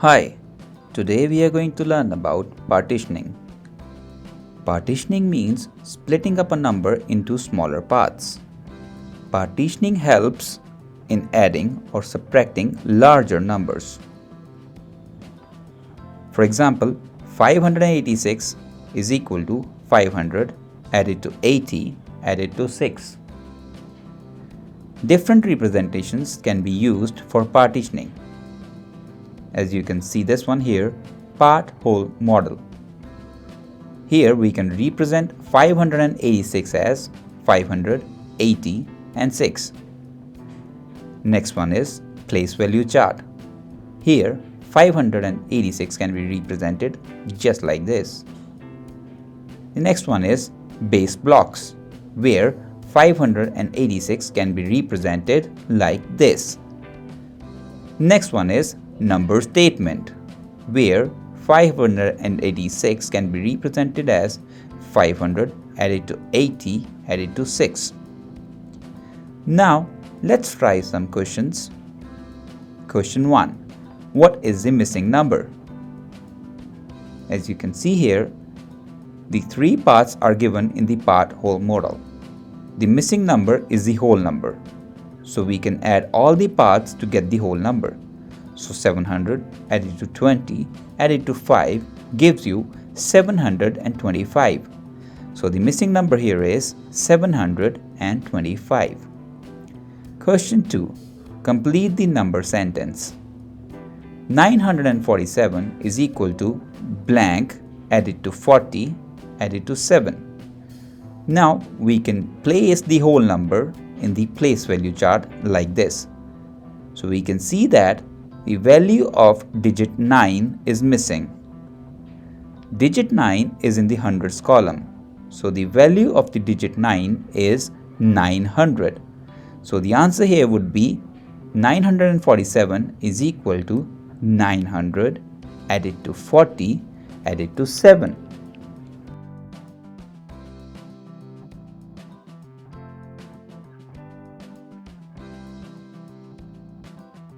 Hi, today we are going to learn about partitioning. Partitioning means splitting up a number into smaller parts. Partitioning helps in adding or subtracting larger numbers. For example, 586 is equal to 500 added to 80 added to 6. Different representations can be used for partitioning. As you can see this one here, part-whole model. Here we can represent 586 as 500, 80 and 6. Next one is place value chart. Here 586 can be represented just like this. The next one is base blocks, where 586 can be represented like this. Next one is number statement, where 586 can be represented as 500 added to 80 added to 6. Now let's try some questions. Question 1. What is the missing number? As you can see here, the three parts are given in the part-whole model. The missing number is the whole number, so we can add all the parts to get the whole number. So 700 added to 20 added to 5 gives you 725. So the missing number here is 725. Question 2. Complete the number sentence. 947 is equal to blank added to 40 added to 7. Now we can place the whole number in the place value chart like this. So we can see that the value of digit 9 is missing. Digit 9 is in the hundreds column. So the value of the digit 9 is 900. So the answer here would be 947 is equal to 900 added to 40 added to 7.